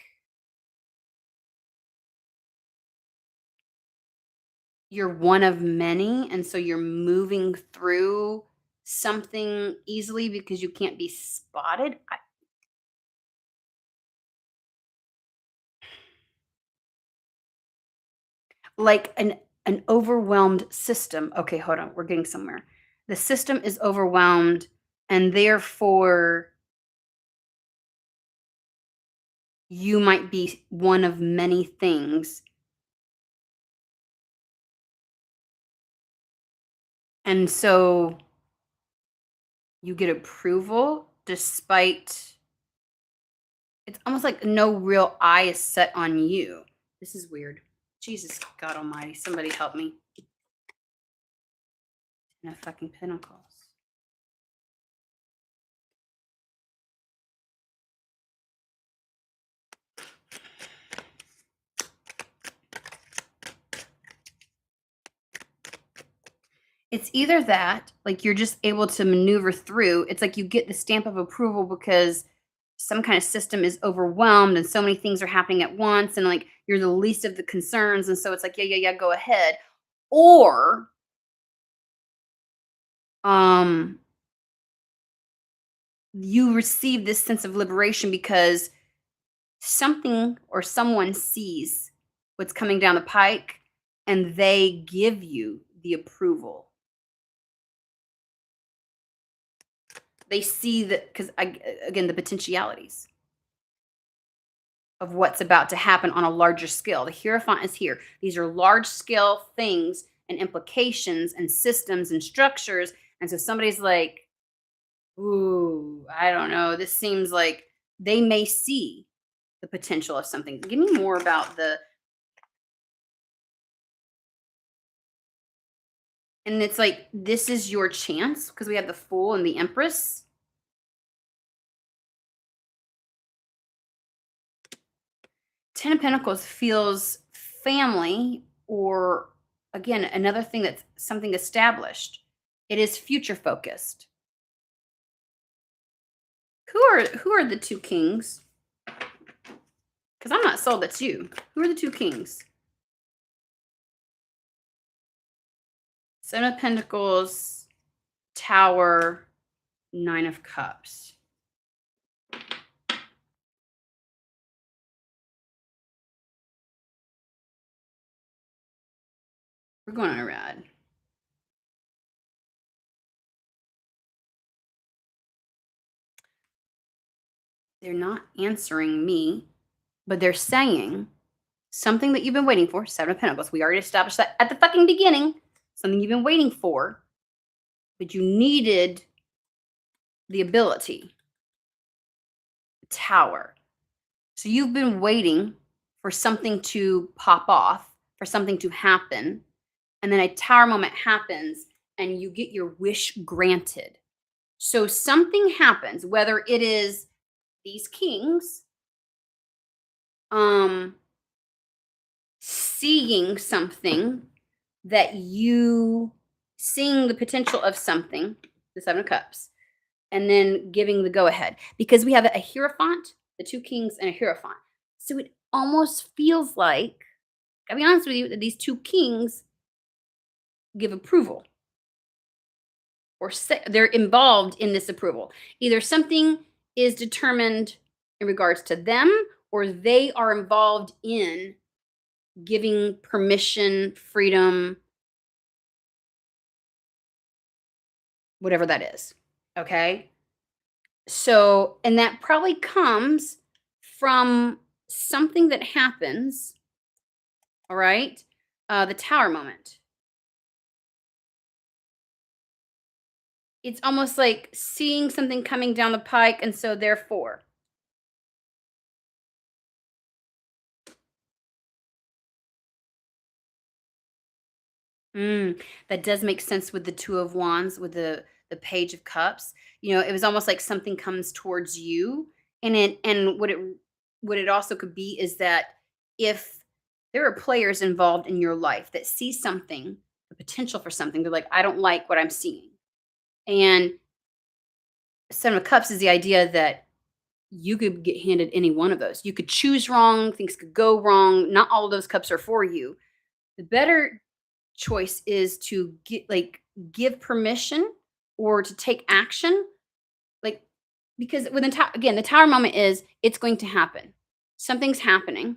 you're one of many, and so you're moving through something easily because you can't be spotted. Like an overwhelmed system. Okay, hold on. We're getting somewhere. The system is overwhelmed, and therefore you might be one of many things. And so you get approval despite it's almost like no real eye is set on you. This is weird. Jesus God Almighty, somebody help me. No fucking Pentacles. It's either that, like you're just able to maneuver through. It's like you get the stamp of approval because some kind of system is overwhelmed and so many things are happening at once and like you're the least of the concerns and so it's like yeah, go ahead. Or um you receive this sense of liberation because something or someone sees what's coming down the pike and they give you the approval. They see that because again, the potentialities of what's about to happen on a larger scale. The Hierophant is here. These are large scale things and implications and systems and structures. And so somebody's like, ooh, I don't know. This seems like they may see the potential of something. Give me more about the, and it's like, this is your chance because we have the Fool and the Empress. Ten of Pentacles feels family, or again, another thing that's something established. It is future focused. Who are the two kings? Because I'm not sold that's you. Who are the two kings? Seven of Pentacles, Tower, Nine of Cups. We're going on a ride. They're not answering me, but they're saying something that you've been waiting for. Seven of Pentacles. We already established that at the fucking beginning. Something you've been waiting for, but you needed the ability. Tower. So you've been waiting for something to pop off, for something to happen, and then a tower moment happens and you get your wish granted. So something happens, whether it is these kings seeing something that you seeing the potential of something, the Seven of Cups, and then giving the go ahead, because we have a Hierophant, the two kings, and a Hierophant. So it almost feels like, I'll be honest with you, that these two kings give approval, or say they're involved in this approval. Either something is determined in regards to them, or they are involved in giving permission, freedom, whatever that is. Okay. So, and that probably comes from something that happens. All right. The Tower moment. It's almost like seeing something coming down the pike. And so, therefore, that does make sense with the Two of Wands, with the Page of Cups. You know, it was almost like something comes towards you, and what it also could be is that if there are players involved in your life that see something, the potential for something, they're like, I don't like what I'm seeing. And Seven of Cups is the idea that you could get handed any one of those. You could choose wrong, things could go wrong. Not all of those cups are for you. The better choice is to give permission or to take action, like, because with again, the Tower moment is, it's going to happen, something's happening.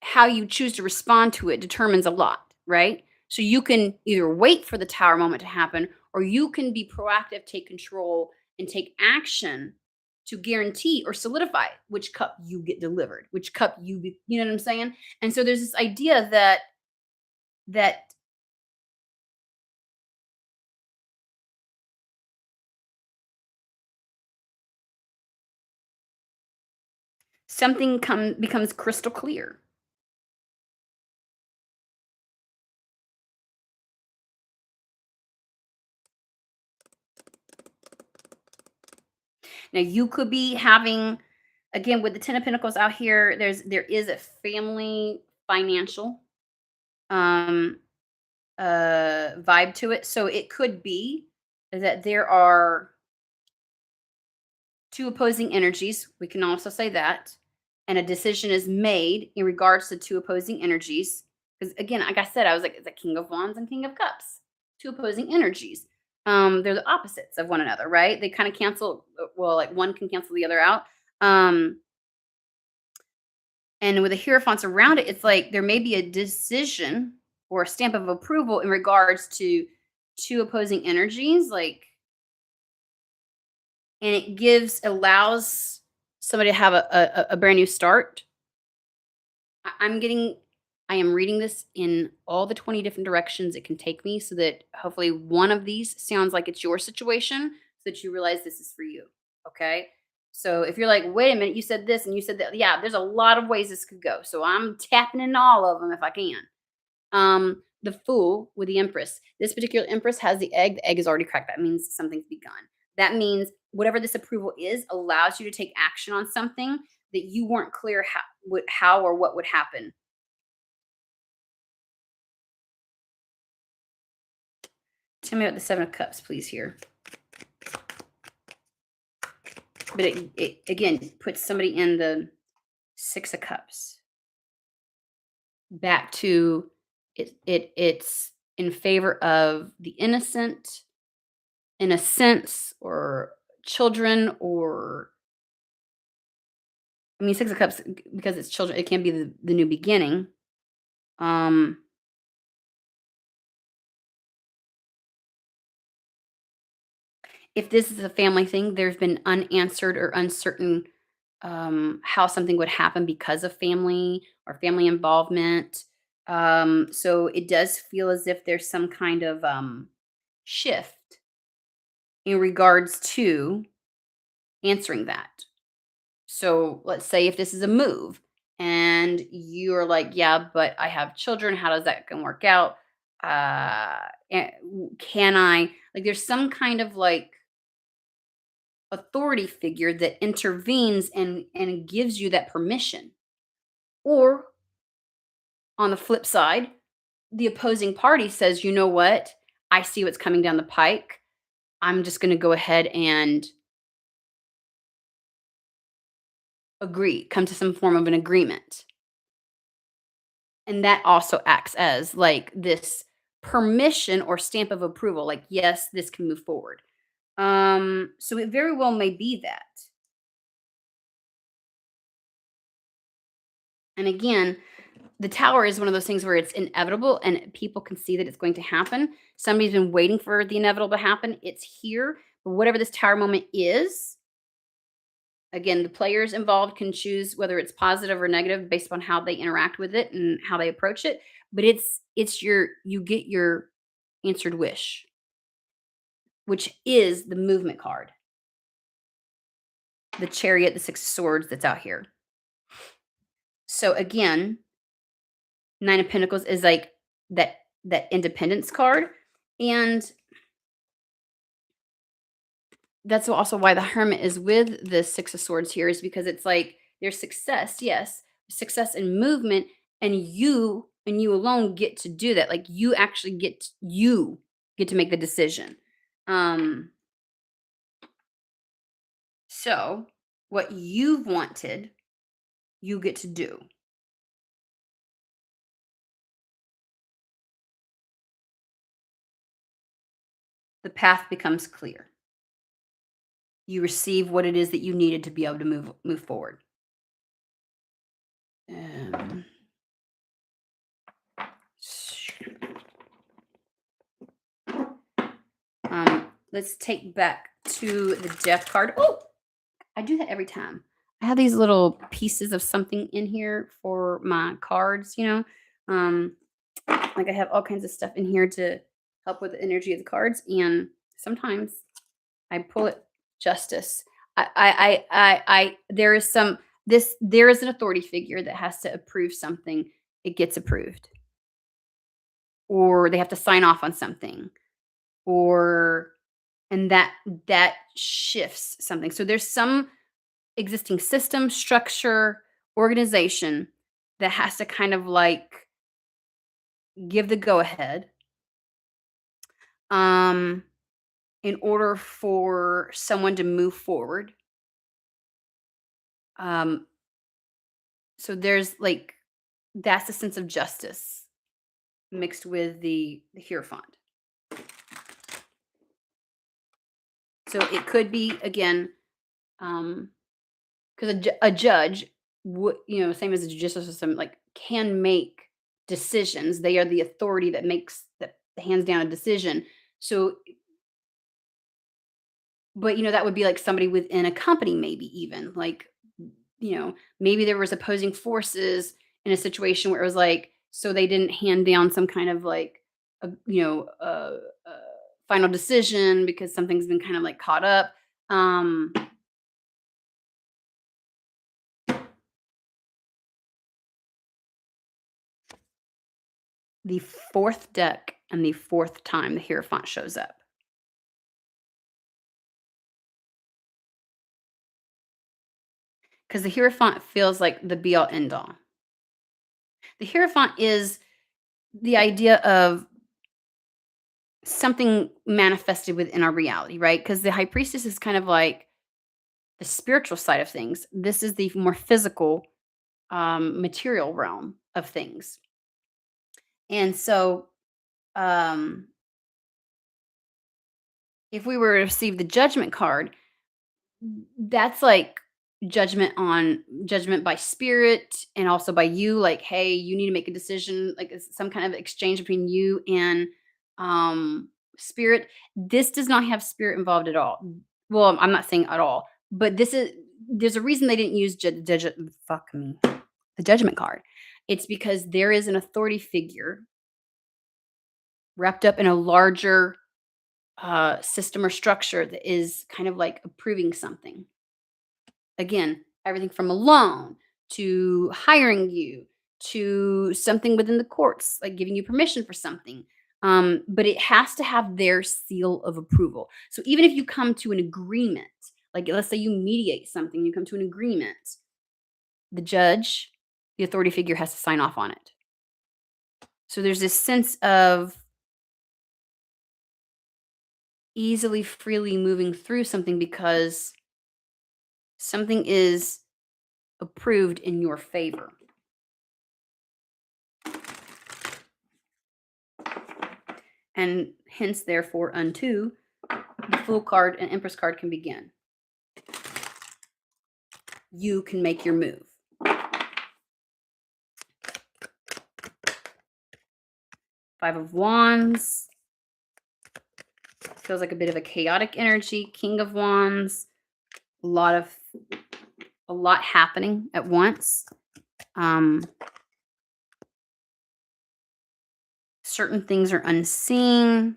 How you choose to respond to it determines a lot, right? So you can either wait for the Tower moment to happen, or you can be proactive, take control, and take action to guarantee or solidify which cup you get delivered, which cup you know what I'm saying? And so there's this idea that something becomes crystal clear. Now you could be having, again, with the Ten of Pentacles out here, there is a family financial um vibe to it. So it could be that there are two opposing energies. We can also say that. And a decision is made in regards to two opposing energies. Because again, like I said, I was like, it's a King of Wands and King of Cups, two opposing energies. They're the opposites of one another, right? They kind of cancel, well, like one can cancel the other out. Um, and with the Hierophants around it, it's like there may be a decision or a stamp of approval in regards to two opposing energies. Like, and it allows somebody to have a brand new start. I'm getting I am reading this in all the 20 different directions it can take me so that hopefully one of these sounds like it's your situation so that you realize this is for you. Okay? So if you're like, "Wait a minute, you said this and you said that." Yeah, there's a lot of ways this could go. So I'm tapping into all of them if I can. The Fool with the Empress. This particular Empress has the egg. The egg is already cracked. That means something's begun. That means whatever this approval is allows you to take action on something that you weren't clear how or what would happen. Tell me about the Seven of Cups, please, here. But it again puts somebody in the Six of Cups. Back to it's in favor of the innocent, in a sense, or children, or I mean, Six of Cups because it's children. It can be the new beginning. Um, if this is a family thing, there's been unanswered or uncertain how something would happen because of family or family involvement. So it does feel as if there's some kind of shift in regards to answering that. So let's say if this is a move and you're like, yeah, but I have children. How does that can work out? Can I like? There's some kind of like authority figure that intervenes and gives you that permission. Or on the flip side, the opposing party says, you know what? I see what's coming down the pike. I'm just going to go ahead and agree, come to some form of an agreement. And that also acts as like this permission or stamp of approval, like, yes, this can move forward. So it very well may be that. And again, the tower is one of those things where it's inevitable and people can see that it's going to happen. Somebody's been waiting for the inevitable to happen. It's here. But whatever this tower moment is, again, the players involved can choose whether it's positive or negative based upon how they interact with it and how they approach it. But it's your you get your answered wish, which is the movement card, the chariot, the six of swords that's out here. So again, Nine of Pentacles is like that independence card, and that's also why the Hermit is with the Six of Swords here is because it's like there's success, yes, success in movement, and you alone get to do that. Like you get to make the decision. Um, so what you've wanted, you get to do. The path becomes clear. You receive what it is that you needed to be able to move forward. Um, let's take back to the death card. Oh, I do that every time. I have these little pieces of something in here for my cards, like I have all kinds of stuff in here to help with the energy of the cards, and sometimes I pull it justice. There is there is an authority figure that has to approve something. It gets approved, or they have to sign off on something, or and that shifts something. So there's some existing system, structure, organization that has to kind of like give the go ahead um in order for someone to move forward. Um so there's like that's the sense of justice mixed with the Hierophant. So it could be again because a judge would, same as the judicial system, like can make decisions. They are the authority that makes that hands down a decision. So But, that would be like somebody within a company, maybe even like, maybe there was opposing forces in a situation where it was like, so they didn't hand down some kind of like, a final decision because something's been kind of like caught up. Um, the fourth deck and the fourth time the Hierophant shows up. Because the Hierophant feels like the be all end all. The Hierophant is the idea of something manifested within our reality, right? Because the High Priestess is kind of like the spiritual side of things. This is the more physical, material realm of things. And so, um, if we were to receive the Judgment card, that's like judgment by spirit and also by you, like, hey, you need to make a decision, like it's some kind of exchange between you and spirit. This does not have spirit involved at all. Well, I'm not saying at all, but there's a reason they didn't use fuck me, the Judgment card. It's because there is an authority figure wrapped up in a larger system or structure that is kind of like approving something. Again, everything from a loan to hiring you to something within the courts, like giving you permission for something. But it has to have their seal of approval. So even if you come to an agreement, like let's say you mediate something, you come to an agreement, the judge, the authority figure has to sign off on it. So there's this sense of easily, freely moving through something because something is approved in your favor. And hence, therefore, unto the Fool card and Empress card can begin. You can make your move. Five of Wands. Feels like a bit of a chaotic energy. King of Wands. A lot happening at once. Certain things are unseen.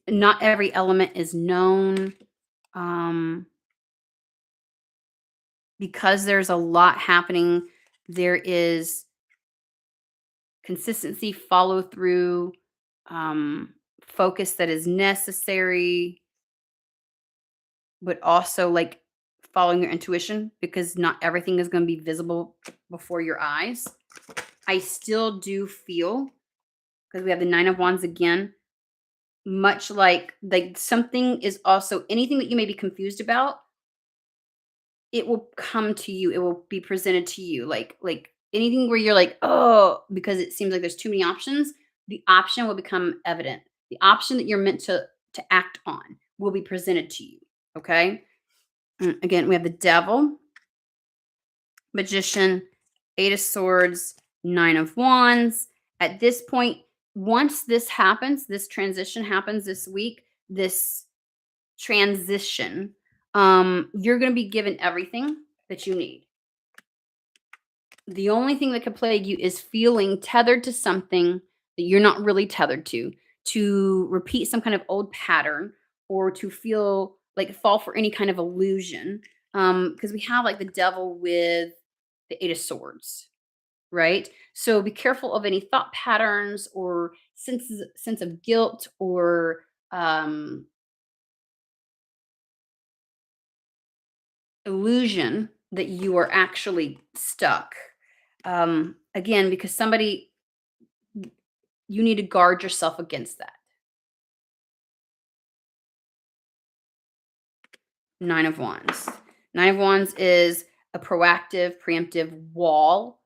Not every element is known. Because there's a lot happening, there is consistency, follow through, focus that is necessary, but also like following your intuition because not everything is going to be visible before your eyes. I still do feel, because we have the Nine of Wands again, much like something is also anything that you may be confused about, it will come to you. It will be presented to you. Like anything where you're like, oh, because it seems like there's too many options, the option will become evident. The option that you're meant to act on will be presented to you. Okay. Again, we have the Devil, Magician, Eight of Swords, Nine of Wands. At this point, once this happens, this transition happens this week, this transition, you're going to be given everything that you need. The only thing that could plague you is feeling tethered to something that you're not really tethered to repeat some kind of old pattern, or to feel like fall for any kind of illusion. Because we have like the Devil with the Eight of Swords, right? So be careful of any thought patterns or sense of guilt or illusion that you are actually stuck. Again, because you need to guard yourself against that. Nine of Wands. Nine of Wands is a proactive, preemptive wall.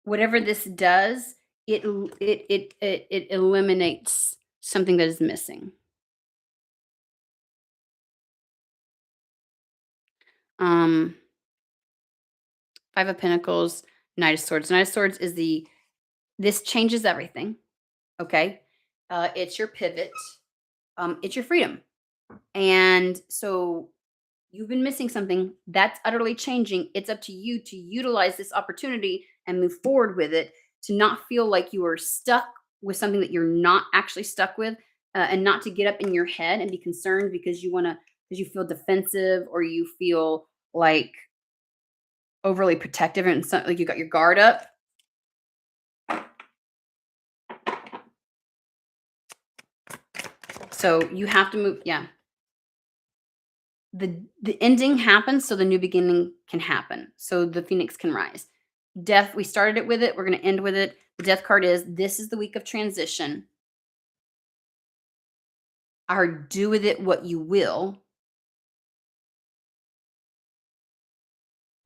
Whatever this does, it eliminates something that is missing. Um, Five of Pentacles, Knight of Swords. Knight of Swords is the this changes everything. Okay. It's your pivot. It's your freedom. And so you've been missing something that's utterly changing. It's up to you to utilize this opportunity and move forward with it, to not feel like you are stuck with something that you're not actually stuck with, and not to get up in your head and be concerned because because you feel defensive, or you feel like overly protective, and like you got your guard up. So you have to move. Yeah. The ending happens so the new beginning can happen. So the phoenix can rise. Death, we started it with it. We're going to end with it. The death card is, this is the week of transition. Or do with it what you will.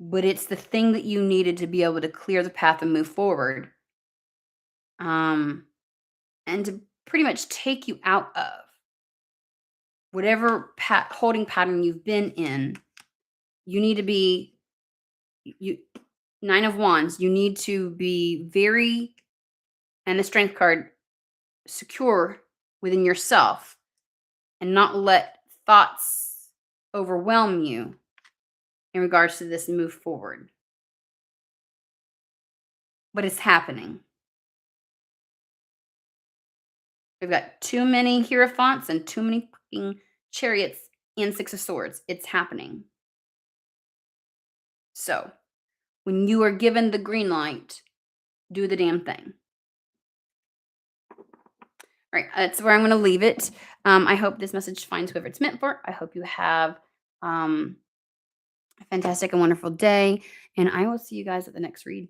But it's the thing that you needed to be able to clear the path and move forward. And to pretty much take you out of whatever holding pattern you've been in. You need to be, you Nine of Wands, you need to be very, and the Strength card, secure within yourself and not let thoughts overwhelm you in regards to this move forward. But it's happening. We've got too many Hierophants and too many fucking Chariots and Six of Swords. It's happening. So, when you are given the green light, do the damn thing. All right, that's where I'm going to leave it. I hope this message finds whoever it's meant for. I hope you have a fantastic and wonderful day, and I will see you guys at the next read.